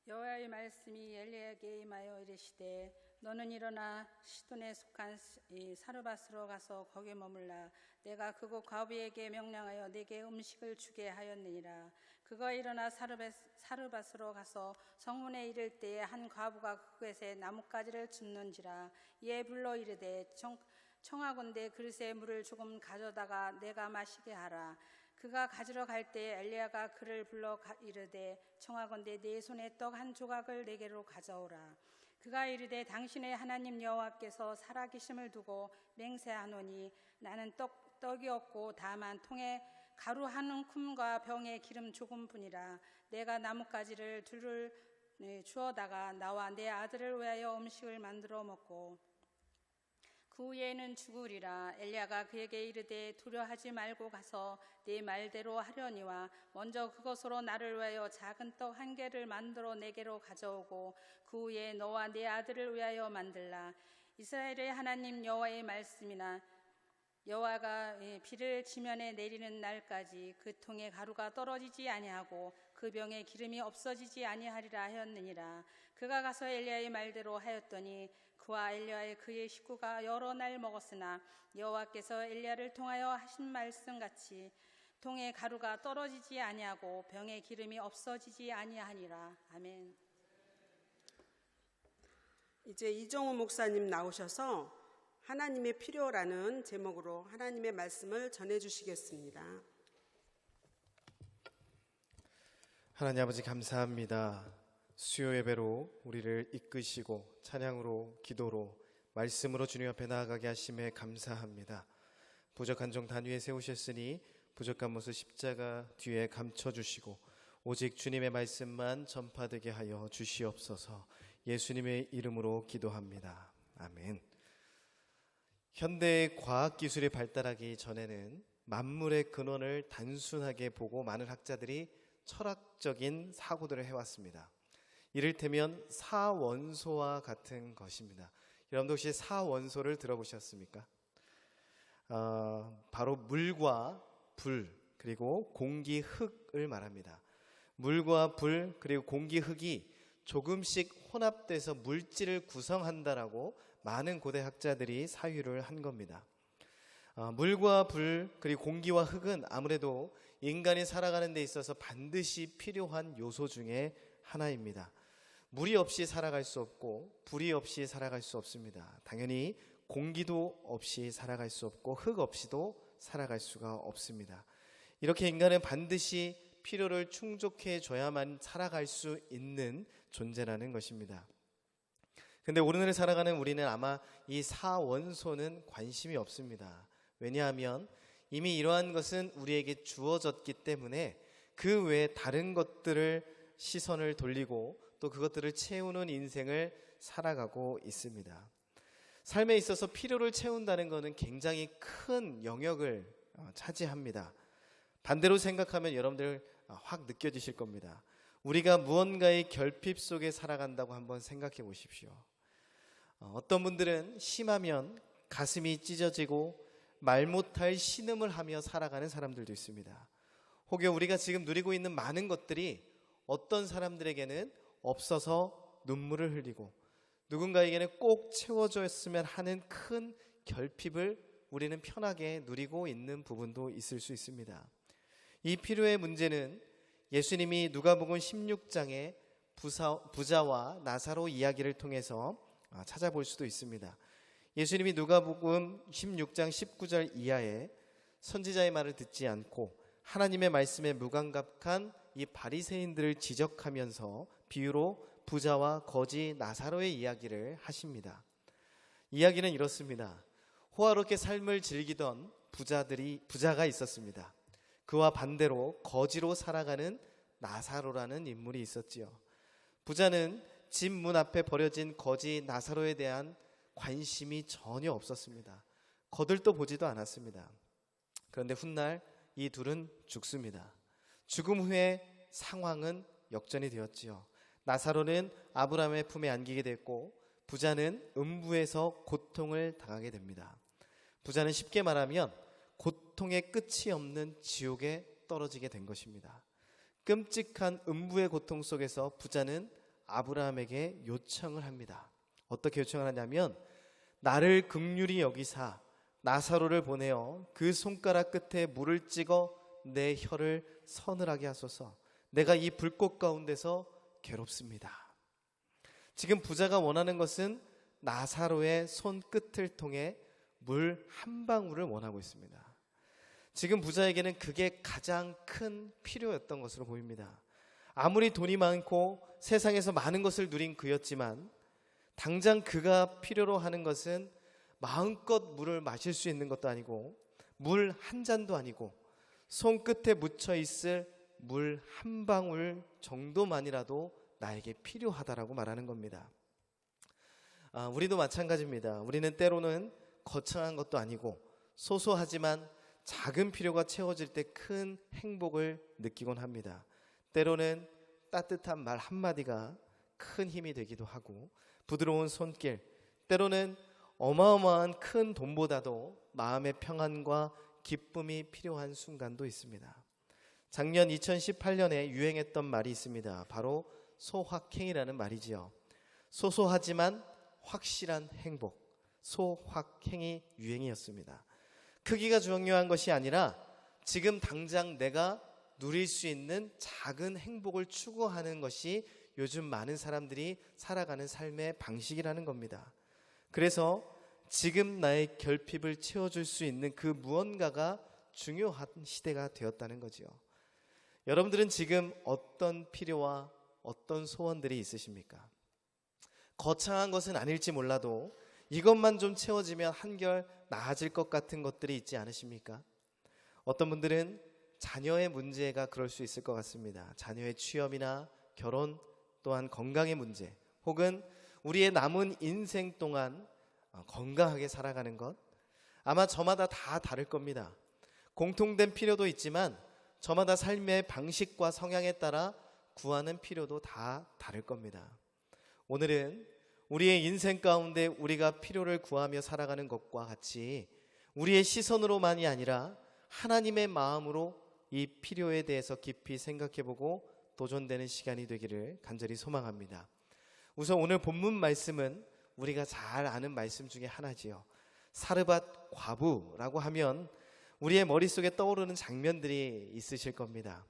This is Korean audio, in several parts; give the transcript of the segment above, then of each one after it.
여호와의 말씀이 엘리야에게 임하여 이르시되 너는 일어나 시돈에 속한 이 사르밧으로 가서 거기 머물라. 내가 그곳 과부에게 명령하여 네게 음식을 주게 하였느니라. 그가 일어나 사르밧으로 가서 성문에 이를 때에 한 과부가 그곳에 나뭇가지를 줍는지라. 이에 불러 이르되 청하건대 그릇에 물을 조금 가져다가 내가 마시게 하라. 그가 가지러 갈 때에 엘리야가 그를 불러 이르되 청하건대 네 손에 떡 한 조각을 내게로 가져오라. 그가 이르되 당신의 하나님 여호와께서 살아계심을 두고 맹세하노니 나는 떡이 없고 다만 통에 가루 한 움큼과 병에 기름 조금뿐이라. 내가 나뭇가지를 둘을 주어다가 나와 내 아들을 위하여 음식을 만들어 먹고 그 후에는 죽으리라. 엘리야가 그에게 이르되 두려워하지 말고 가서 네 말대로 하려니와 먼저 그것으로 나를 위하여 작은 떡 한 개를 만들어 내게로 가져오고 그 후에 너와 네 아들을 위하여 만들라. 이스라엘의 하나님 여호와의 말씀이나 여호와가 비를 지면에 내리는 날까지 그 통에 가루가 떨어지지 아니하고 그 병에 기름이 없어지지 아니하리라 하였느니라. 그가 가서 엘리야의 말대로 하였더니 그와 엘리야의 그의 식구가 여러 날 먹었으나 여호와께서 엘리야를 통하여 하신 말씀같이 통에 가루가 떨어지지 아니하고 병에 기름이 없어지지 아니하니라. 아멘. 이제 이정우 목사님 나오셔서 하나님의 필요라는 제목으로 하나님의 말씀을 전해주시겠습니다. 하나님 아버지 감사합니다. 수요 예배로 우리를 이끄시고 찬양으로 기도로 말씀으로 주님 앞에 나아가게 하심에 감사합니다. 부족한 종 단위에 세우셨으니 부족한 모습 십자가 뒤에 감춰주시고 오직 주님의 말씀만 전파되게 하여 주시옵소서. 예수님의 이름으로 기도합니다. 아멘. 현대의 과학기술이 발달하기 전에는 만물의 근원을 단순하게 보고 많은 학자들이 철학적인 사고들을 해왔습니다. 이를테면 사원소와 같은 것입니다. 여러분도 혹시 사원소를 들어보셨습니까? 바로 물과 불 그리고 공기, 흙을 말합니다. 물과 불 그리고 공기, 흙이 조금씩 혼합돼서 물질을 구성한다라고 많은 고대 학자들이 사유를 한 겁니다. 물과 불 그리고 공기와 흙은 아무래도 인간이 살아가는 데 있어서 반드시 필요한 요소 중에 하나입니다. 물이 없이 살아갈 수 없고 불이 없이 살아갈 수 없습니다. 당연히 공기도 없이 살아갈 수 없고 흙 없이도 살아갈 수가 없습니다. 이렇게 인간은 반드시 필요를 충족해 줘야만 살아갈 수 있는 존재라는 것입니다. 근데 오늘을 살아가는 우리는 아마 이 사원소는 관심이 없습니다. 왜냐하면 이미 이러한 것은 우리에게 주어졌기 때문에 그 외에 다른 것들을 시선을 돌리고 또 그것들을 채우는 인생을 살아가고 있습니다. 삶에 있어서 필요를 채운다는 것은 굉장히 큰 영역을 차지합니다. 반대로 생각하면 여러분들 확 느껴지실 겁니다. 우리가 무언가의 결핍 속에 살아간다고 한번 생각해 보십시오. 어떤 분들은 심하면 가슴이 찢어지고 말 못할 신음을 하며 살아가는 사람들도 있습니다. 혹여 우리가 지금 누리고 있는 많은 것들이 어떤 사람들에게는 없어서 눈물을 흘리고 누군가에게는 꼭 채워졌으면 하는 큰 결핍을 우리는 편하게 누리고 있는 부분도 있을 수 있습니다. 이 필요의 문제는 예수님이 누가복음 16장의 부자와 나사로 이야기를 통해서 찾아볼 수도 있습니다. 예수님이 누가복음 16장 19절 이하에 선지자의 말을 듣지 않고 하나님의 말씀에 무감각한 이 바리새인들을 지적하면서 비유로 부자와 거지 나사로의 이야기를 하십니다. 이야기는 이렇습니다. 호화롭게 삶을 즐기던 부자가 있었습니다. 그와 반대로 거지로 살아가는 나사로라는 인물이 있었지요. 부자는 집 문 앞에 버려진 거지 나사로에 대한 관심이 전혀 없었습니다. 거들떠 보지도 않았습니다. 그런데 훗날 이 둘은 죽습니다. 죽음 후에 상황은 역전이 되었지요. 나사로는 아브라함의 품에 안기게 됐고 부자는 음부에서 고통을 당하게 됩니다. 부자는 쉽게 말하면 고통의 끝이 없는 지옥에 떨어지게 된 것입니다. 끔찍한 음부의 고통 속에서 부자는 아브라함에게 요청을 합니다. 어떻게 요청을 하냐면 나를 긍휼히 여기사 나사로를 보내어 그 손가락 끝에 물을 찍어 내 혀를 서늘하게 하소서. 내가 이 불꽃 가운데서 괴롭습니다. 지금 부자가 원하는 것은 나사로의 손끝을 통해 물 한 방울을 원하고 있습니다. 지금 부자에게는 그게 가장 큰 필요였던 것으로 보입니다. 아무리 돈이 많고 세상에서 많은 것을 누린 그였지만 당장 그가 필요로 하는 것은 마음껏 물을 마실 수 있는 것도 아니고 물 한 잔도 아니고 손끝에 묻혀 있을 물 한 방울 정도만이라도 나에게 필요하다라고 말하는 겁니다. 우리도 마찬가지입니다. 우리는 때로는 거창한 것도 아니고 소소하지만 작은 필요가 채워질 때 큰 행복을 느끼곤 합니다. 때로는 따뜻한 말 한마디가 큰 힘이 되기도 하고 부드러운 손길, 때로는 어마어마한 큰 돈보다도 마음의 평안과 기쁨이 필요한 순간도 있습니다. 작년 2018년에 유행했던 말이 있습니다. 바로 소확행이라는 말이지요. 소소하지만 확실한 행복, 소확행이 유행이었습니다. 크기가 중요한 것이 아니라 지금 당장 내가 누릴 수 있는 작은 행복을 추구하는 것이 요즘 많은 사람들이 살아가는 삶의 방식이라는 겁니다. 그래서 지금 나의 결핍을 채워줄 수 있는 그 무언가가 중요한 시대가 되었다는 거지요. 여러분들은 지금 어떤 필요와 어떤 소원들이 있으십니까? 거창한 것은 아닐지 몰라도 이것만 좀 채워지면 한결 나아질 것 같은 것들이 있지 않으십니까? 어떤 분들은 자녀의 문제가 그럴 수 있을 것 같습니다. 자녀의 취업이나 결혼, 또한 건강의 문제, 혹은 우리의 남은 인생 동안 건강하게 살아가는 것, 아마 저마다 다 다를 겁니다. 공통된 필요도 있지만 저마다 삶의 방식과 성향에 따라 구하는 필요도 다 다를 겁니다. 오늘은 우리의 인생 가운데 우리가 필요를 구하며 살아가는 것과 같이 우리의 시선으로만이 아니라 하나님의 마음으로 이 필요에 대해서 깊이 생각해보고 도전되는 시간이 되기를 간절히 소망합니다. 우선 오늘 본문 말씀은 우리가 잘 아는 말씀 중에 하나지요. 사르밧 과부라고 하면 우리의 머릿속에 떠오르는 장면들이 있으실 겁니다.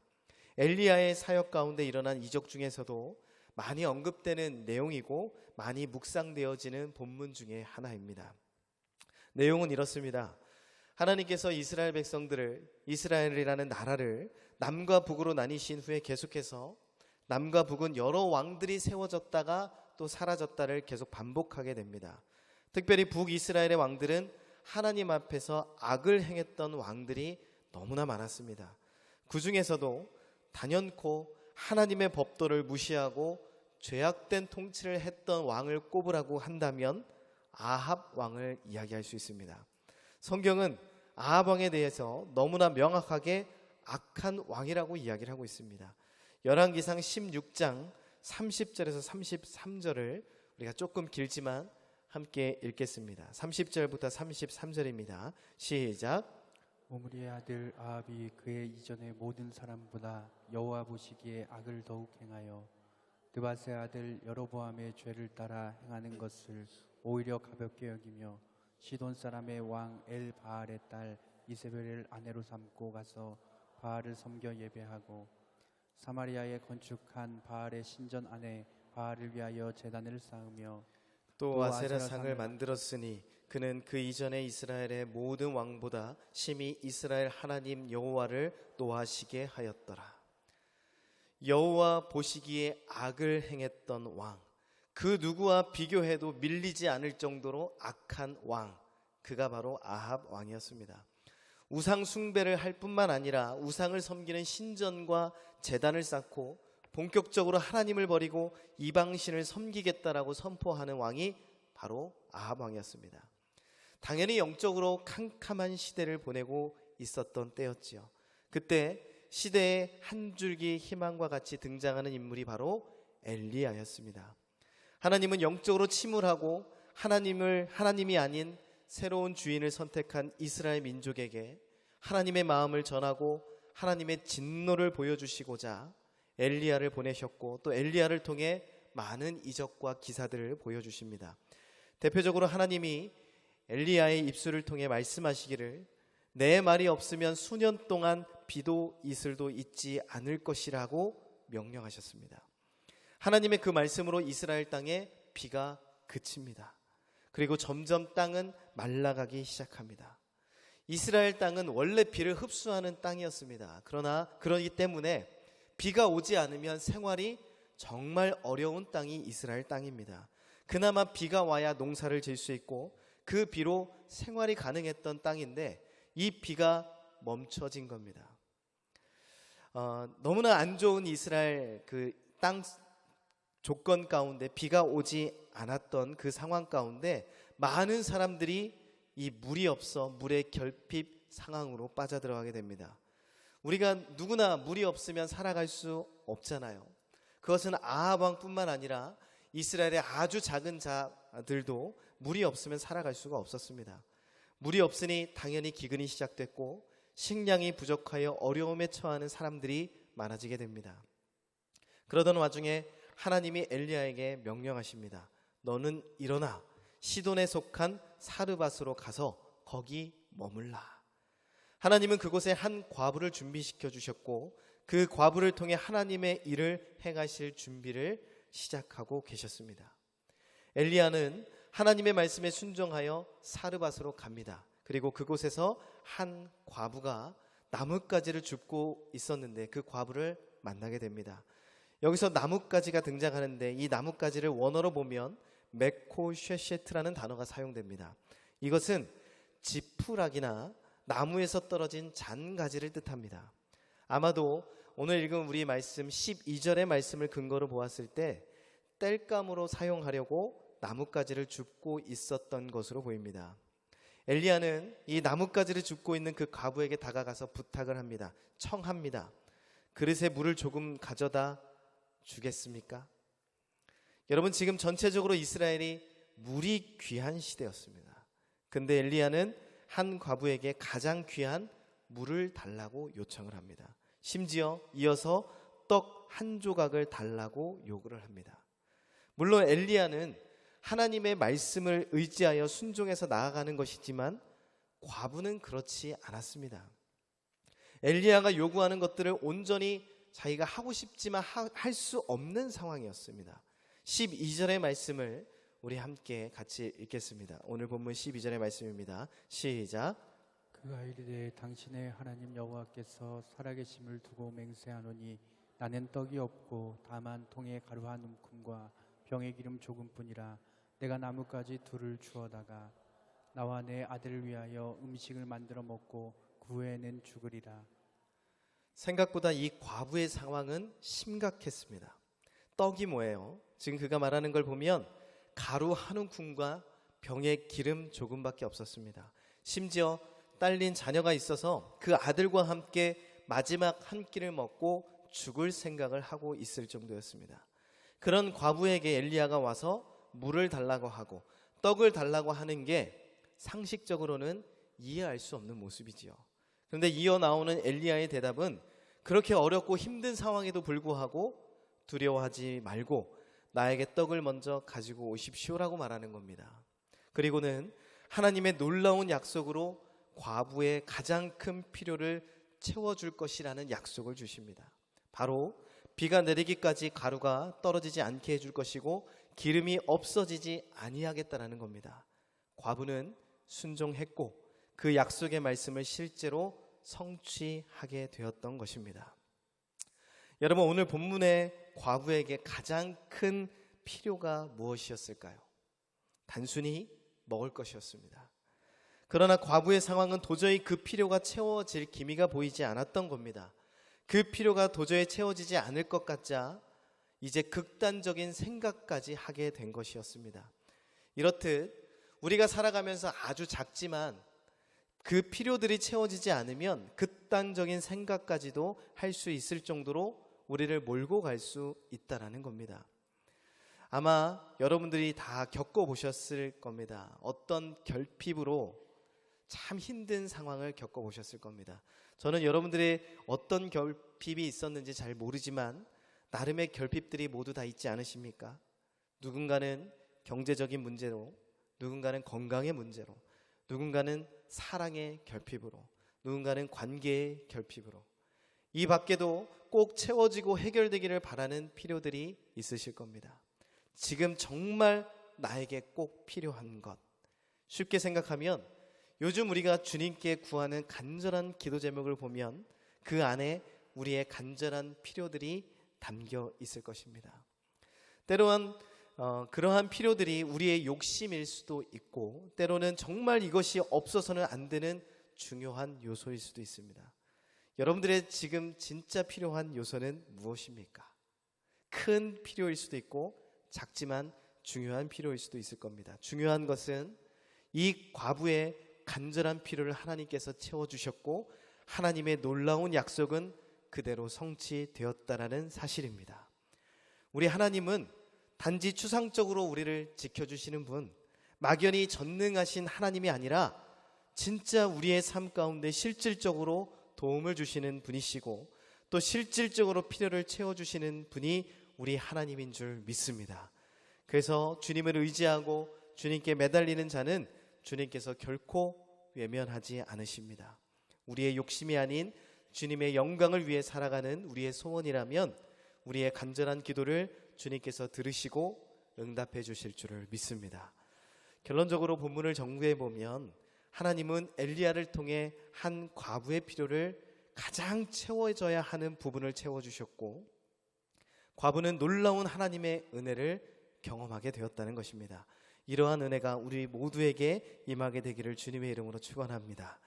엘리야의 사역 가운데 일어난 이적 중에서도 많이 언급되는 내용이고 많이 묵상되어지는 본문 중에 하나입니다. 내용은 이렇습니다. 하나님께서 이스라엘 백성들을, 이스라엘이라는 나라를 남과 북으로 나뉘신 후에 계속해서 남과 북은 여러 왕들이 세워졌다가 또 사라졌다를 계속 반복하게 됩니다. 특별히 북이스라엘의 왕들은 하나님 앞에서 악을 행했던 왕들이 너무나 많았습니다. 그 중에서도 단연코 하나님의 법도를 무시하고 죄악된 통치를 했던 왕을 꼽으라고 한다면 아합 왕을 이야기할 수 있습니다. 성경은 아합 왕에 대해서 너무나 명확하게 악한 왕이라고 이야기를 하고 있습니다. 열왕기상 16장 30절에서 33절을 우리가 조금 길지만 함께 읽겠습니다. 30절부터 33절입니다. 시작. 오므리의 아들 아합이 그의 이전의 모든 사람보다 여호와 보시기에 악을 더욱 행하여 느밧의 아들 여로보암의 죄를 따라 행하는 것을 오히려 가볍게 여기며 시돈 사람의 왕 엘 바알의 딸 이세벨을 아내로 삼고 가서 바알을 섬겨 예배하고 사마리아에 건축한 바알의 신전 안에 바알을 위하여 제단을 쌓으며 또 아세라상을 만들었으니 그는 그 이전에 이스라엘의 모든 왕보다 심히 이스라엘 하나님 여호와를 노하시게 하였더라. 여호와 보시기에 악을 행했던 왕, 그 누구와 비교해도 밀리지 않을 정도로 악한 왕, 그가 바로 아합 왕이었습니다. 우상 숭배를 할 뿐만 아니라 우상을 섬기는 신전과 제단을 쌓고 본격적으로 하나님을 버리고 이방신을 섬기겠다라고 선포하는 왕이 바로 아합 왕이었습니다. 당연히 영적으로 캄캄한 시대를 보내고 있었던 때였지요. 그때 시대의 한 줄기 희망과 같이 등장하는 인물이 바로 엘리야였습니다. 하나님은 영적으로 침울하고 하나님이 아닌 새로운 주인을 선택한 이스라엘 민족에게 하나님의 마음을 전하고 하나님의 진노를 보여주시고자 엘리야를 보내셨고 또 엘리야를 통해 많은 이적과 기사들을 보여주십니다. 대표적으로 하나님이 엘리야의 입술을 통해 말씀하시기를 내 말이 없으면 수년 동안 비도 이슬도 있지 않을 것이라고 명령하셨습니다. 하나님의 그 말씀으로 이스라엘 땅에 비가 그칩니다. 그리고 점점 땅은 말라가기 시작합니다. 이스라엘 땅은 원래 비를 흡수하는 땅이었습니다. 그러나 그러기 때문에 비가 오지 않으면 생활이 정말 어려운 땅이 이스라엘 땅입니다. 그나마 비가 와야 농사를 지을 수 있고 그 비로 생활이 가능했던 땅인데 이 비가 멈춰진 겁니다. 너무나 안 좋은 이스라엘 그 땅 조건 가운데 비가 오지 않았던 그 상황 가운데 많은 사람들이 이 물이 없어 물의 결핍 상황으로 빠져들어가게 됩니다. 우리가 누구나 물이 없으면 살아갈 수 없잖아요. 그것은 아합 왕뿐만 아니라 이스라엘의 아주 작은 자들도 물이 없으면 살아갈 수가 없었습니다. 물이 없으니 당연히 기근이 시작됐고 식량이 부족하여 어려움에 처하는 사람들이 많아지게 됩니다. 그러던 와중에 하나님이 엘리야에게 명령하십니다. 너는 일어나 시돈에 속한 사르밧으로 가서 거기 머물라. 하나님은 그곳에 한 과부를 준비시켜 주셨고 그 과부를 통해 하나님의 일을 행하실 준비를 시작하고 계셨습니다. 엘리야는 하나님의 말씀에 순종하여 사르밧으로 갑니다. 그리고 그곳에서 한 과부가 나뭇가지를 줍고 있었는데 그 과부를 만나게 됩니다. 여기서 나뭇가지가 등장하는데 이 나뭇가지를 원어로 보면 메코쉐셰트라는 단어가 사용됩니다. 이것은 지푸라기나 나무에서 떨어진 잔가지를 뜻합니다. 아마도 오늘 읽은 우리 말씀 12절의 말씀을 근거로 보았을 때 땔감으로 사용하려고 나뭇가지를 줍고 있었던 것으로 보입니다. 엘리야는 이 나뭇가지를 줍고 있는 그 과부에게 다가가서 부탁을 합니다. 청합니다. 그릇에 물을 조금 가져다 주겠습니까? 여러분, 지금 전체적으로 이스라엘이 물이 귀한 시대였습니다. 근데 엘리야는 한 과부에게 가장 귀한 물을 달라고 요청을 합니다. 심지어 이어서 떡 한 조각을 달라고 요구를 합니다. 물론 엘리야는 하나님의 말씀을 의지하여 순종해서 나아가는 것이지만 과부는 그렇지 않았습니다. 엘리야가 요구하는 것들을 온전히 자기가 하고 싶지만 할 수 없는 상황이었습니다. 12절의 말씀을 우리 함께 같이 읽겠습니다. 오늘 본문 12절의 말씀입니다. 시작. 그가 이르되 당신의 하나님 여호와께서 살아계심을 두고 맹세하노니 나는 떡이 없고 다만 통에 가루 한 움큼과 병에 기름 조금뿐이라. 내가 나뭇가지 둘을 주어다가 나와 내 아들을 위하여 음식을 만들어 먹고 그 후에는 죽으리라. 생각보다 이 과부의 상황은 심각했습니다. 떡이 뭐예요? 지금 그가 말하는 걸 보면 가루 한 움큼과 병에 기름 조금밖에 없었습니다. 심지어 딸린 자녀가 있어서 그 아들과 함께 마지막 한 끼를 먹고 죽을 생각을 하고 있을 정도였습니다. 그런 과부에게 엘리야가 와서 물을 달라고 하고 떡을 달라고 하는 게 상식적으로는 이해할 수 없는 모습이지요. 그런데 이어 나오는 엘리야의 대답은 그렇게 어렵고 힘든 상황에도 불구하고 두려워하지 말고 나에게 떡을 먼저 가지고 오십시오라고 말하는 겁니다. 그리고는 하나님의 놀라운 약속으로 과부의 가장 큰 필요를 채워줄 것이라는 약속을 주십니다. 바로 비가 내리기까지 가루가 떨어지지 않게 해줄 것이고 기름이 없어지지 아니하겠다라는 겁니다. 과부는 순종했고 그 약속의 말씀을 실제로 성취하게 되었던 것입니다. 여러분, 오늘 본문의 과부에게 가장 큰 필요가 무엇이었을까요? 단순히 먹을 것이었습니다. 그러나 과부의 상황은 도저히 그 필요가 채워질 기미가 보이지 않았던 겁니다. 그 필요가 도저히 채워지지 않을 것 같자 이제 극단적인 생각까지 하게 된 것이었습니다. 이렇듯 우리가 살아가면서 아주 작지만 그 필요들이 채워지지 않으면 극단적인 생각까지도 할 수 있을 정도로 우리를 몰고 갈 수 있다라는 겁니다. 아마 여러분들이 다 겪어보셨을 겁니다. 어떤 결핍으로 참 힘든 상황을 겪어보셨을 겁니다. 저는 여러분들의 어떤 결핍이 있었는지 잘 모르지만 나름의 결핍들이 모두 다 있지 않으십니까? 누군가는 경제적인 문제로, 누군가는 건강의 문제로, 누군가는 사랑의 결핍으로, 누군가는 관계의 결핍으로, 이 밖에도 꼭 채워지고 해결되기를 바라는 필요들이 있으실 겁니다. 지금 정말 나에게 꼭 필요한 것, 쉽게 생각하면 요즘 우리가 주님께 구하는 간절한 기도 제목을 보면 그 안에 우리의 간절한 필요들이 담겨 있을 것입니다. 때로는 그러한 필요들이 우리의 욕심일 수도 있고, 때로는 정말 이것이 없어서는 안 되는 중요한 요소일 수도 있습니다. 여러분들의 지금 진짜 필요한 요소는 무엇입니까? 큰 필요일 수도 있고 작지만 중요한 필요일 수도 있을 겁니다. 중요한 것은 이 과부의 간절한 필요를 하나님께서 채워주셨고 하나님의 놀라운 약속은 그대로 성취되었다라는 사실입니다. 우리 하나님은 단지 추상적으로 우리를 지켜주시는 분, 막연히 전능하신 하나님이 아니라 진짜 우리의 삶 가운데 실질적으로 도움을 주시는 분이시고 또 실질적으로 필요를 채워주시는 분이 우리 하나님인 줄 믿습니다. 그래서 주님을 의지하고 주님께 매달리는 자는 주님께서 결코 외면하지 않으십니다. 우리의 욕심이 아닌 주님의 영광을 위해 살아가는 우리의 소원이라면 우리의 간절한 기도를 주님께서 들으시고 응답해 주실 줄을 믿습니다. 결론적으로 본문을 정리해 보면 하나님은 엘리야를 통해 한 과부의 필요를 가장 채워져야 하는 부분을 채워주셨고 과부는 놀라운 하나님의 은혜를 경험하게 되었다는 것입니다. 이러한 은혜가 우리 모두에게 임하게 되기를 주님의 이름으로 축원합니다.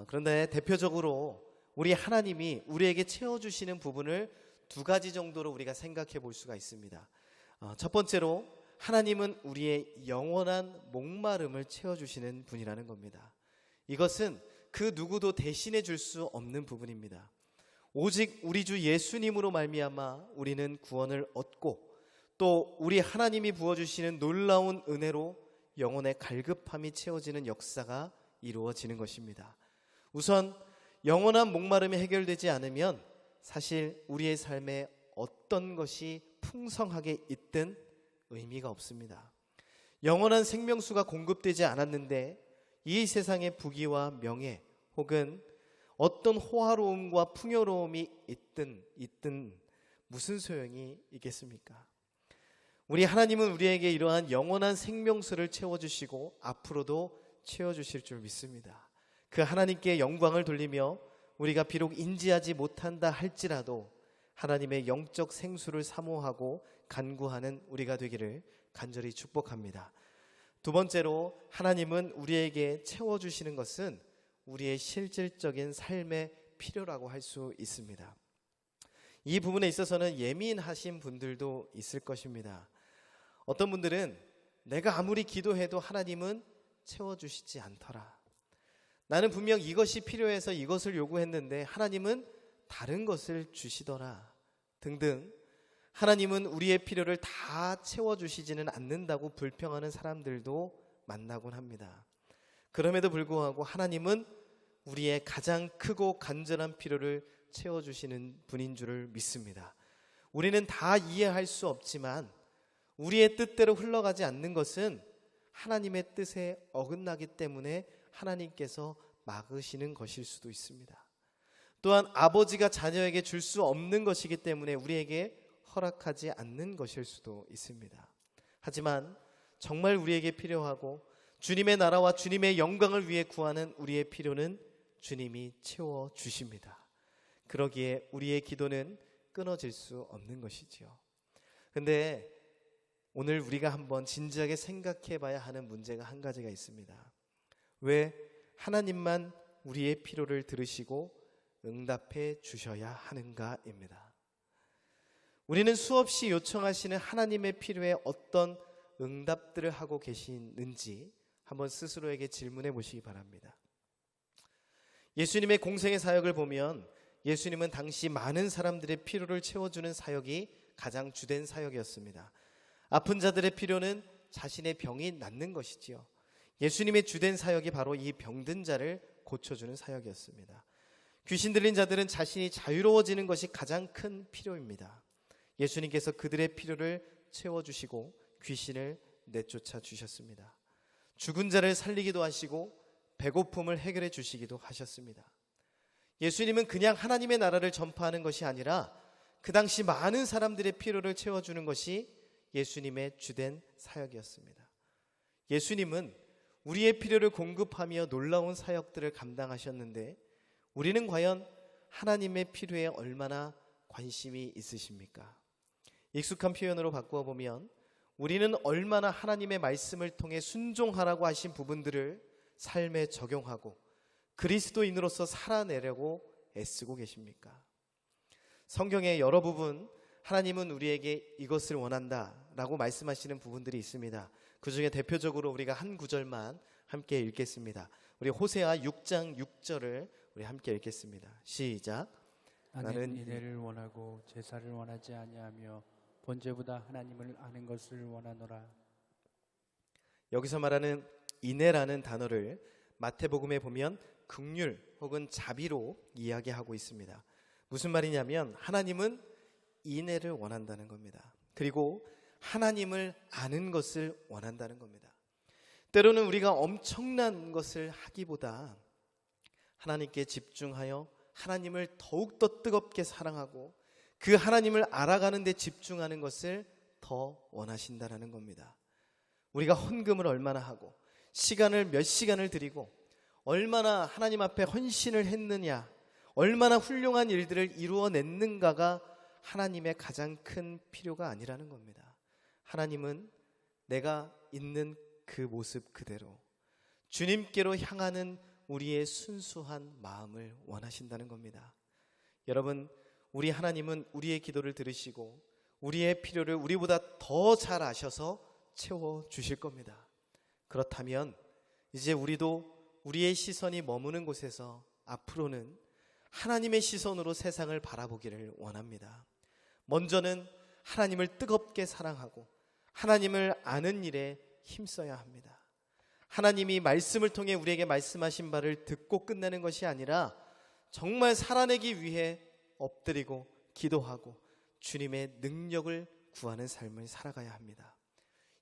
그런데 대표적으로 우리 하나님이 우리에게 채워주시는 부분을 두 가지 정도로 우리가 생각해 볼 수가 있습니다. 첫 번째로 하나님은 우리의 영원한 목마름을 채워주시는 분이라는 겁니다. 이것은 그 누구도 대신해 줄 수 없는 부분입니다. 오직 우리 주 예수님으로 말미암아 우리는 구원을 얻고 또 우리 하나님이 부어주시는 놀라운 은혜로 영혼의 갈급함이 채워지는 역사가 이루어지는 것입니다. 우선 영원한 목마름이 해결되지 않으면 사실 우리의 삶에 어떤 것이 풍성하게 있든 의미가 없습니다. 영원한 생명수가 공급되지 않았는데 이 세상의 부귀와 명예 혹은 어떤 호화로움과 풍요로움이 있든 무슨 소용이 있겠습니까? 우리 하나님은 우리에게 이러한 영원한 생명수를 채워주시고 앞으로도 채워주실 줄 믿습니다. 그 하나님께 영광을 돌리며 우리가 비록 인지하지 못한다 할지라도 하나님의 영적 생수를 사모하고 간구하는 우리가 되기를 간절히 축복합니다. 두 번째로 하나님은 우리에게 채워주시는 것은 우리의 실질적인 삶의 필요라고 할 수 있습니다. 이 부분에 있어서는 예민하신 분들도 있을 것입니다. 어떤 분들은 내가 아무리 기도해도 하나님은 채워주시지 않더라. 나는 분명 이것이 필요해서 이것을 요구했는데 하나님은 다른 것을 주시더라 등등 하나님은 우리의 필요를 다 채워주시지는 않는다고 불평하는 사람들도 만나곤 합니다. 그럼에도 불구하고 하나님은 우리의 가장 크고 간절한 필요를 채워주시는 분인 줄을 믿습니다. 우리는 다 이해할 수 없지만 우리의 뜻대로 흘러가지 않는 것은 하나님의 뜻에 어긋나기 때문에 하나님께서 막으시는 것일 수도 있습니다. 또한 아버지가 자녀에게 줄 수 없는 것이기 때문에 우리에게 허락하지 않는 것일 수도 있습니다. 하지만 정말 우리에게 필요하고 주님의 나라와 주님의 영광을 위해 구하는 우리의 필요는 주님이 채워주십니다. 그러기에 우리의 기도는 끊어질 수 없는 것이지요. 그런데 오늘 우리가 한번 진지하게 생각해 봐야 하는 문제가 한 가지가 있습니다. 왜 하나님만 우리의 필요를 들으시고 응답해 주셔야 하는가입니다. 우리는 수없이 요청하시는 하나님의 필요에 어떤 응답들을 하고 계시는지 한번 스스로에게 질문해 보시기 바랍니다. 예수님의 공생의 사역을 보면 예수님은 당시 많은 사람들의 필요를 채워주는 사역이 가장 주된 사역이었습니다. 아픈 자들의 필요는 자신의 병이 낫는 것이지요. 예수님의 주된 사역이 바로 이 병든 자를 고쳐주는 사역이었습니다. 귀신 들린 자들은 자신이 자유로워지는 것이 가장 큰 필요입니다. 예수님께서 그들의 필요를 채워주시고 귀신을 내쫓아 주셨습니다. 죽은 자를 살리기도 하시고 배고픔을 해결해 주시기도 하셨습니다. 예수님은 그냥 하나님의 나라를 전파하는 것이 아니라 그 당시 많은 사람들의 필요를 채워주는 것이 예수님의 주된 사역이었습니다. 예수님은 우리의 필요를 공급하며 놀라운 사역들을 감당하셨는데 우리는 과연 하나님의 필요에 얼마나 관심이 있으십니까? 익숙한 표현으로 바꾸어 보면 우리는 얼마나 하나님의 말씀을 통해 순종하라고 하신 부분들을 삶에 적용하고 그리스도인으로서 살아내려고 애쓰고 계십니까? 성경의 여러 부분 하나님은 우리에게 이것을 원한다 라고 말씀하시는 부분들이 있습니다. 그 중에 대표적으로 우리가 한 구절만 함께 읽겠습니다. 우리 호세아 6장 6절을 우리 함께 읽겠습니다. 시작. 나는 인애를 원하고 제사를 원하지 아니하며 번제보다 하나님을 아는 것을 원하노라. 여기서 말하는 인애라는 단어를 마태복음에 보면 긍휼 혹은 자비로 이야기하고 있습니다. 무슨 말이냐면 하나님은 인애를 원한다는 겁니다. 그리고 하나님을 아는 것을 원한다는 겁니다. 때로는 우리가 엄청난 것을 하기보다 하나님께 집중하여 하나님을 더욱더 뜨겁게 사랑하고 그 하나님을 알아가는 데 집중하는 것을 더 원하신다는 겁니다. 우리가 헌금을 얼마나 하고 시간을 몇 시간을 드리고 얼마나 하나님 앞에 헌신을 했느냐, 얼마나 훌륭한 일들을 이루어냈는가가 하나님의 가장 큰 필요가 아니라는 겁니다. 하나님은 내가 있는 그 모습 그대로 주님께로 향하는 우리의 순수한 마음을 원하신다는 겁니다. 여러분, 우리 하나님은 우리의 기도를 들으시고 우리의 필요를 우리보다 더 잘 아셔서 채워주실 겁니다. 그렇다면 이제 우리도 우리의 시선이 머무는 곳에서 앞으로는 하나님의 시선으로 세상을 바라보기를 원합니다. 먼저는 하나님을 뜨겁게 사랑하고 하나님을 아는 일에 힘써야 합니다. 하나님이 말씀을 통해 우리에게 말씀하신 바를 듣고 끝내는 것이 아니라 정말 살아내기 위해 엎드리고 기도하고 주님의 능력을 구하는 삶을 살아가야 합니다.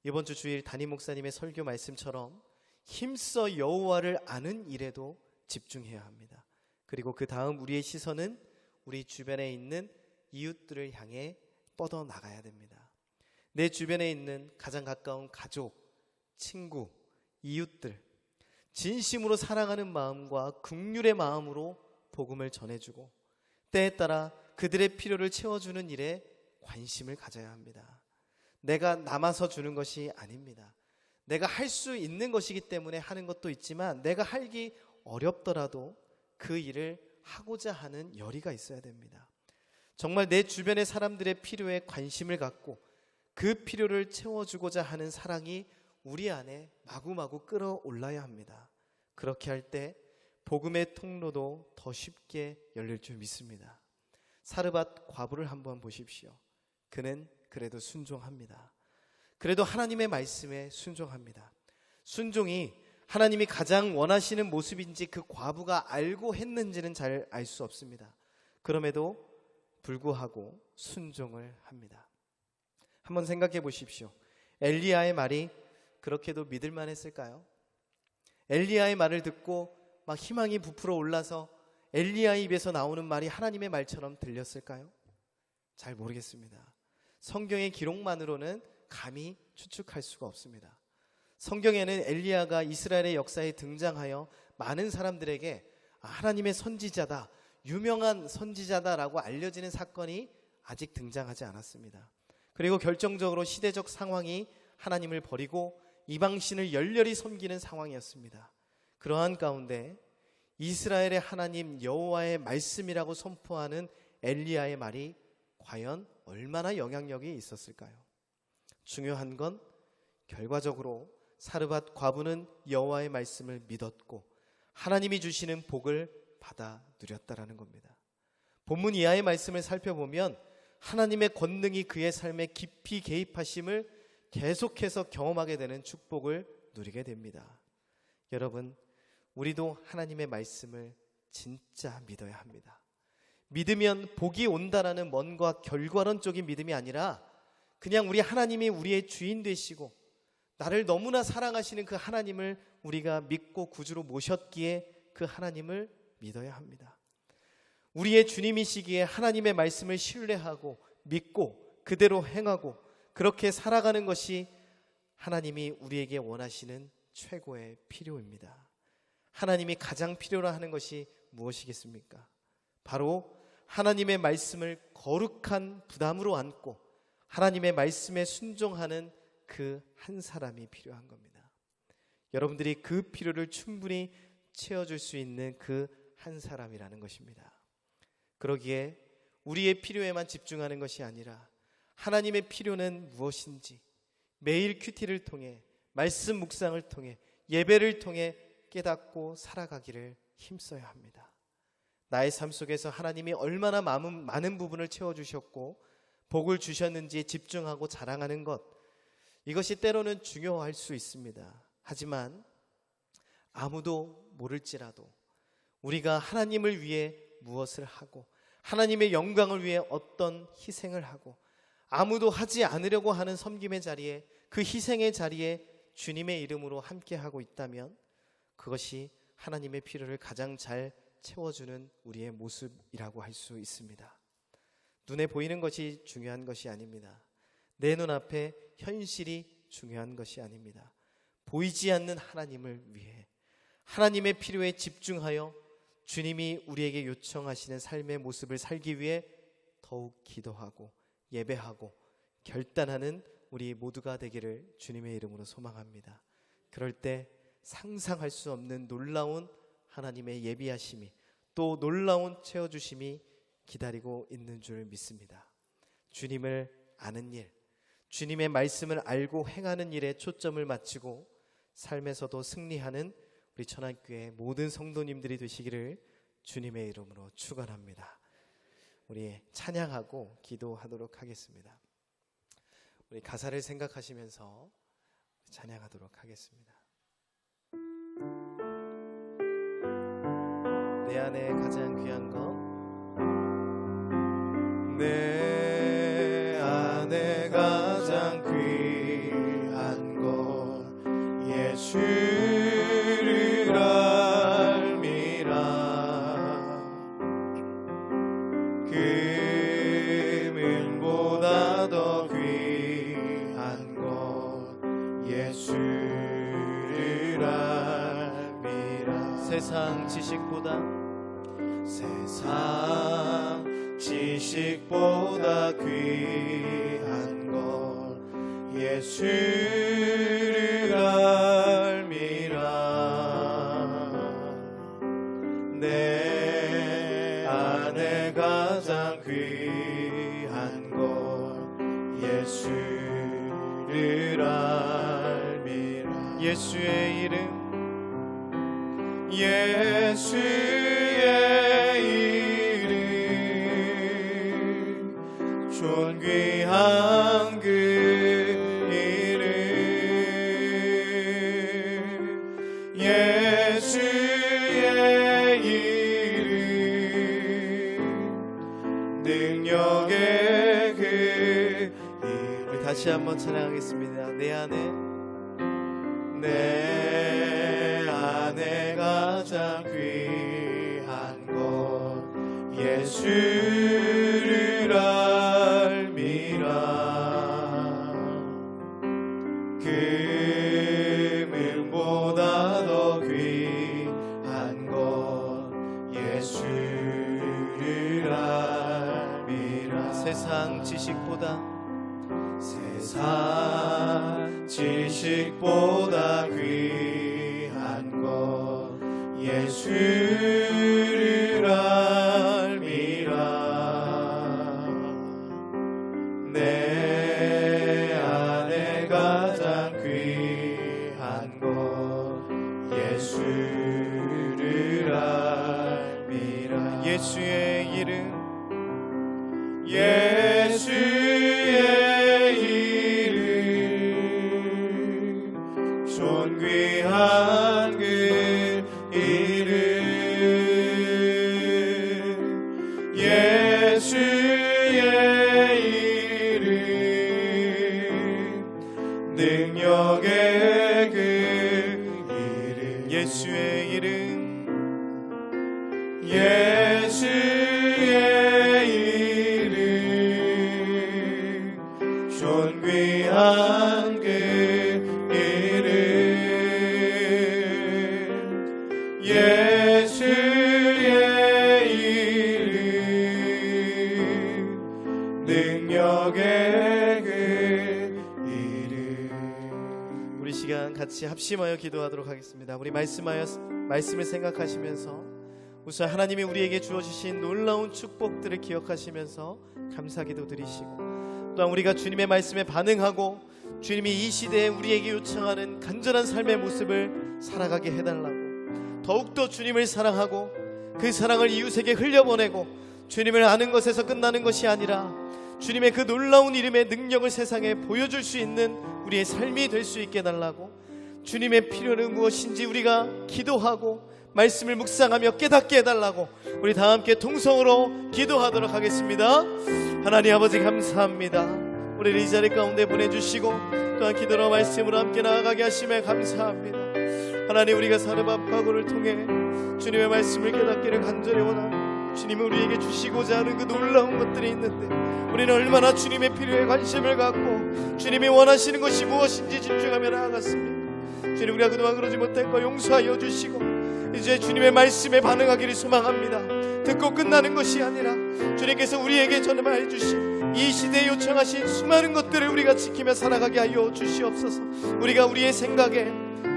이번 주 주일 담임 목사님의 설교 말씀처럼 힘써 여호와를 아는 일에도 집중해야 합니다. 그리고 그 다음 우리의 시선은 우리 주변에 있는 이웃들을 향해 뻗어 나가야 됩니다. 내 주변에 있는 가장 가까운 가족, 친구, 이웃들, 진심으로 사랑하는 마음과 긍휼의 마음으로 복음을 전해주고 때에 따라 그들의 필요를 채워주는 일에 관심을 가져야 합니다. 내가 남아서 주는 것이 아닙니다. 내가 할 수 있는 것이기 때문에 하는 것도 있지만 내가 하기 어렵더라도 그 일을 하고자 하는 열의가 있어야 됩니다. 정말 내 주변의 사람들의 필요에 관심을 갖고 그 필요를 채워주고자 하는 사랑이 우리 안에 마구마구 끌어올라야 합니다. 그렇게 할 때 복음의 통로도 더 쉽게 열릴 줄 믿습니다. 사르밧 과부를 한번 보십시오. 그는 그래도 순종합니다. 그래도 하나님의 말씀에 순종합니다. 순종이 하나님이 가장 원하시는 모습인지 그 과부가 알고 했는지는 잘 알 수 없습니다. 그럼에도 불구하고 순종을 합니다. 한번 생각해 보십시오. 엘리야의 말이 그렇게도 믿을만 했을까요? 엘리야의 말을 듣고 막 희망이 부풀어 올라서 엘리야의 입에서 나오는 말이 하나님의 말처럼 들렸을까요? 잘 모르겠습니다. 성경의 기록만으로는 감히 추측할 수가 없습니다. 성경에는 엘리야가 이스라엘의 역사에 등장하여 많은 사람들에게 하나님의 선지자다, 유명한 선지자다라고 알려지는 사건이 아직 등장하지 않았습니다. 그리고 결정적으로 시대적 상황이 하나님을 버리고 이방신을 열렬히 섬기는 상황이었습니다. 그러한 가운데 이스라엘의 하나님 여호와의 말씀이라고 선포하는 엘리야의 말이 과연 얼마나 영향력이 있었을까요? 중요한 건 결과적으로 사르밧 과부는 여호와의 말씀을 믿었고 하나님이 주시는 복을 받아 누렸다라는 겁니다. 본문 이하의 말씀을 살펴보면 하나님의 권능이 그의 삶에 깊이 개입하심을 계속해서 경험하게 되는 축복을 누리게 됩니다. 여러분, 우리도 하나님의 말씀을 진짜 믿어야 합니다. 믿으면 복이 온다라는 뭔가 결과론적인 믿음이 아니라 그냥 우리 하나님이 우리의 주인 되시고 나를 너무나 사랑하시는 그 하나님을 우리가 믿고 구주로 모셨기에 그 하나님을 믿어야 합니다. 우리의 주님이시기에 하나님의 말씀을 신뢰하고 믿고 그대로 행하고 그렇게 살아가는 것이 하나님이 우리에게 원하시는 최고의 필요입니다. 하나님이 가장 필요로 하는 것이 무엇이겠습니까? 바로 하나님의 말씀을 거룩한 부담으로 안고 하나님의 말씀에 순종하는 그 한 사람이 필요한 겁니다. 여러분들이 그 필요를 충분히 채워줄 수 있는 그 한 사람이라는 것입니다. 그러기에 우리의 필요에만 집중하는 것이 아니라 하나님의 필요는 무엇인지 매일 큐티를 통해 말씀 묵상을 통해 예배를 통해 깨닫고 살아가기를 힘써야 합니다. 나의 삶 속에서 하나님이 얼마나 많은 부분을 채워주셨고 복을 주셨는지에 집중하고 자랑하는 것, 이것이 때로는 중요할 수 있습니다. 하지만 아무도 모를지라도 우리가 하나님을 위해 무엇을 하고 하나님의 영광을 위해 어떤 희생을 하고 아무도 하지 않으려고 하는 섬김의 자리에, 그 희생의 자리에 주님의 이름으로 함께하고 있다면 그것이 하나님의 필요를 가장 잘 채워주는 우리의 모습이라고 할 수 있습니다. 눈에 보이는 것이 중요한 것이 아닙니다. 내 눈앞에 현실이 중요한 것이 아닙니다. 보이지 않는 하나님을 위해 하나님의 필요에 집중하여 주님이 우리에게 요청하시는 삶의 모습을 살기 위해 더욱 기도하고 예배하고 결단하는 우리 모두가 되기를 주님의 이름으로 소망합니다. 그럴 때 상상할 수 없는 놀라운 하나님의 예비하심이 또 놀라운 채워주심이 기다리고 있는 줄 믿습니다. 주님을 아는 일, 주님의 말씀을 알고 행하는 일에 초점을 맞추고 삶에서도 승리하는 우리 천안교회 모든 성도님들이 되시기를 주님의 이름으로 축원합니다. 우리 찬양하고 기도하도록 하겠습니다. 우리 가사를 생각하시면서 찬양하도록 하겠습니다. 내 안에 가장 귀한 것, 내 안에 가장 귀한 것 예수를 알미라. 금은보다 더 귀한 것 예수를 알미라. 세상 지식보다 세상 지식보다 귀한 것 예수를 알미라. 내 안에 가장 귀한 것 예수를 알미라. 예수의 이름, 예수의 이름 존귀한 그 이름 예수의 이름 능력의 그 이름. 우리 다시 한번 찬양하겠습니다. 내 안에 가장 귀한 것 예수를 알미라. 금은보다 더 귀한 것 예수를 알미라. 세상 지식보다 세상 지식보다 귀한 것 예수를 알미라. 내 안에 가장 귀한 것 예수를 알미라. 예수의 이름, 예수의 이름 존귀한 그 이름 능력의 그 이름 예수의 이름 예수의 이름 존귀한 그 이름 예수의 이름 능력의 그 이름. 우리 시간 같이 합심하여 기도하도록 하겠습니다. 우리 말씀을 생각하시면서 우선 하나님이 우리에게 주어주신 놀라운 축복들을 기억하시면서 감사기도 드리시고, 또한 우리가 주님의 말씀에 반응하고 주님이 이 시대에 우리에게 요청하는 간절한 삶의 모습을 살아가게 해달라고, 더욱더 주님을 사랑하고 그 사랑을 이웃에게 흘려보내고 주님을 아는 것에서 끝나는 것이 아니라 주님의 그 놀라운 이름의 능력을 세상에 보여줄 수 있는 우리의 삶이 될 수 있게 해달라고, 주님의 필요는 무엇인지 우리가 기도하고 말씀을 묵상하며 깨닫게 해달라고 우리 다 함께 통성으로 기도하도록 하겠습니다. 하나님 아버지 감사합니다. 우리를 이 자리 가운데 보내주시고 또한 기도로 말씀으로 함께 나아가게 하심에 감사합니다. 하나님, 우리가 사는 밤과고를 통해 주님의 말씀을 깨닫기를 간절히 원하고 주님이 우리에게 주시고자 하는 그 놀라운 것들이 있는데, 우리는 얼마나 주님의 필요에 관심을 갖고 주님이 원하시는 것이 무엇인지 집중하며 나아갔습니다. 주님, 우리가 그동안 그러지 못한 거 용서하여 주시고 이제 주님의 말씀에 반응하기를 소망합니다. 듣고 끝나는 것이 아니라 주님께서 우리에게 전해 주신 이 시대에 요청하신 수많은 것들을 우리가 지키며 살아가게 하여 주시옵소서. 우리가 우리의 생각에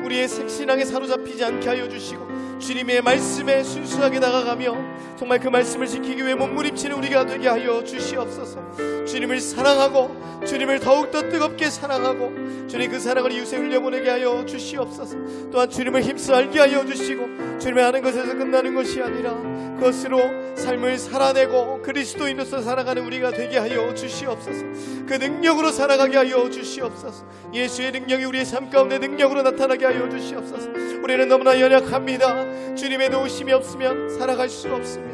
우리의 신앙에 사로잡히지 않게 하여 주시고 주님의 말씀에 순수하게 나가가며 정말 그 말씀을 지키기 위해 몸부림치는 우리가 되게 하여 주시옵소서. 주님을 사랑하고 주님을 더욱더 뜨겁게 사랑하고 주님 그 사랑을 이웃에 흘려보내게 하여 주시옵소서. 또한 주님을 힘써 알게 하여 주시고 주님의 아는 것에서 끝나는 것이 아니라 그것으로 삶을 살아내고 그리스도인으로서 살아가는 우리가 되게 하여 주시옵소서. 그 능력으로 살아가게 하여 주시옵소서. 예수의 능력이 우리의 삶 가운데 능력으로 나타나게 하여 주시옵소서. 우리는 너무나 연약합니다. 주님의 도우심이 없으면 살아갈 수 없습니다.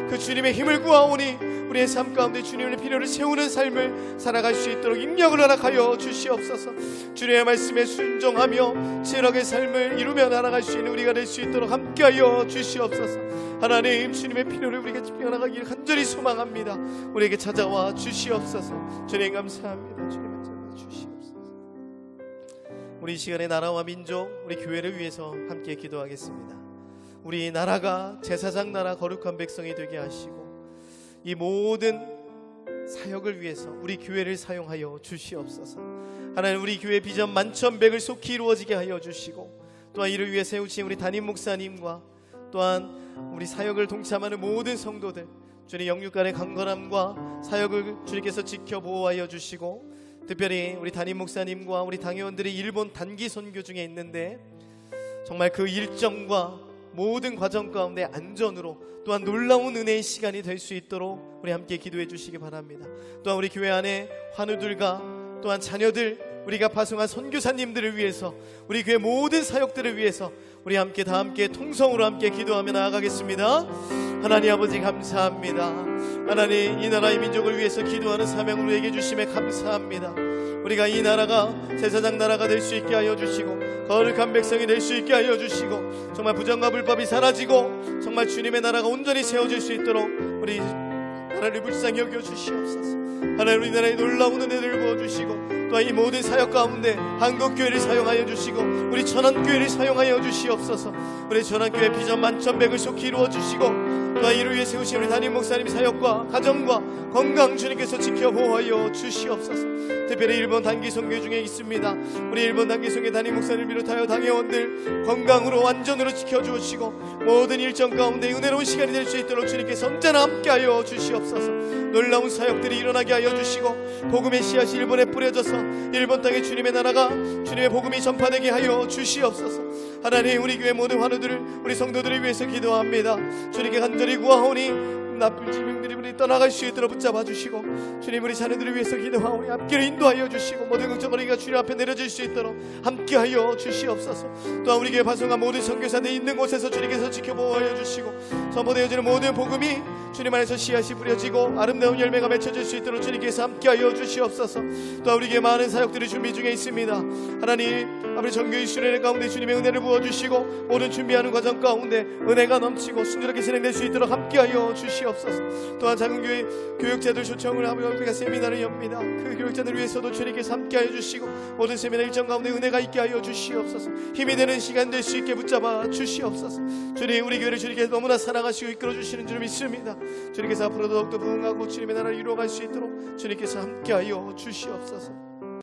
그 주님의 힘을 구하오니 우리의 삶 가운데 주님의 필요를 세우는 삶을 살아갈 수 있도록 인력을 허락하여 주시옵소서. 주님의 말씀에 순종하며 치열하게 삶을 이루며 나아갈 수 있는 우리가 될 수 있도록 함께하여 주시옵소서. 하나님, 주님의 필요를 우리가 집중해 나가기를 간절히 소망합니다. 우리에게 찾아와 주시옵소서. 주님 감사합니다. 주님 찾아와 주시옵소서. 우리 이 시간에 나라와 민족, 우리 교회를 위해서 함께 기도하겠습니다. 우리 나라가 제사장 나라 거룩한 백성이 되게 하시고 이 모든 사역을 위해서 우리 교회를 사용하여 주시옵소서. 하나님, 우리 교회 비전 만천백을 속히 이루어지게 하여 주시고 또한 이를 위해 세우신 우리 담임 목사님과 또한 우리 사역을 동참하는 모든 성도들, 주님 영육간의 강건함과 사역을 주님께서 지켜 보호하여 주시고, 특별히 우리 담임 목사님과 우리 당회원들이 일본 단기 선교 중에 있는데 정말 그 일정과 모든 과정 가운데 안전으로 또한 놀라운 은혜의 시간이 될 수 있도록 우리 함께 기도해 주시기 바랍니다. 또한 우리 교회 안에 환우들과 또한 자녀들, 우리가 파송한 선교사님들을 위해서, 우리 교회 모든 사역들을 위해서 우리 함께 다 함께 통성으로 함께 기도하며 나아가겠습니다. 하나님 아버지 감사합니다. 하나님, 이 나라의 민족을 위해서 기도하는 사명을 우리에게 주심에 감사합니다. 우리가 이 나라가 제사장 나라가 될 수 있게 하여 주시고 거룩한 백성이 될 수 있게 하여 주시고 정말 부정과 불법이 사라지고 정말 주님의 나라가 온전히 세워질 수 있도록 우리 나라를 불쌍히 여겨 주시옵소서. 하나님, 우리나라에 놀라운 은혜를 부어주시고 또한 이 모든 사역 가운데 한국교회를 사용하여 주시고 우리 천안교회를 사용하여 주시옵소서. 우리 천안교회 비전 만천백을 속히 이루어 주시고 또한 이를 위해 세우신 우리 담임 목사님 사역과 가정과 건강 주님께서 지켜 보호하여 주시옵소서. 특별히 일본 단기 선교 중에 있습니다. 우리 일본 단기 선교 담임 목사님을 비롯하여 당회원들 건강으로 완전으로 지켜주시고 모든 일정 가운데 은혜로운 시간이 될 수 있도록 주님께서 언제나 함께하여 주시옵소서. 놀라운 사역들이 일어나게 하여 주시고 복음의 씨앗이 일본에 뿌려져서 일본 땅에 주님의 나라가 주님의 복음이 전파되게 하여 주시옵소서. 하나님, 우리 교회 모든 환우들을 우리 성도들을 위해서 기도합니다. 주님께 간절히 구하오니 나쁜 질병들이 우리 떠나갈 수 있도록 붙잡아 주시고 주님 우리 자녀들을 위해서 기도하오니 함께 인도하여 주시고 모든 걱정거리가 주님 앞에 내려질 수 있도록 함께하여 주시옵소서. 또한 우리 교회 파송한 모든 선교사들이 있는 곳에서 주님께서 지켜보아 주시고 선포되어지는 모든 복음이 주님 안에서 씨앗이 뿌려지고 아름다운 열매가 맺혀질 수 있도록 주님께서 함께하여 주시옵소서. 또한 우리 교회 많은 사역들이 준비 중에 있습니다. 하나님 아버지 정교의 수련회 가운데 주님의 은혜를 부어주시고 모든 준비하는 과정 가운데 은혜가 넘치고 순조롭게 진행될 수 있도록 함께하여 주시옵소서. 또한 작은 교회 교육자들 초청을 하며 우리가 세미나를 엽니다. 그 교육자들 위해서도 주님께서 함께하여 주시고 모든 세미나 일정 가운데 은혜가 있게 하여 주시옵소서. 힘이 되는 시간 될 수 있게 붙잡아 주시옵소서. 주님 우리 교회를 주님께서 너무나 사랑하시고 이끌어 주시는 줄 믿습니다. 주님께서 앞으로 더욱더 부흥하고 주님의 나라를 이루어갈 수 있도록 주님께서 함께하여 주시옵소서.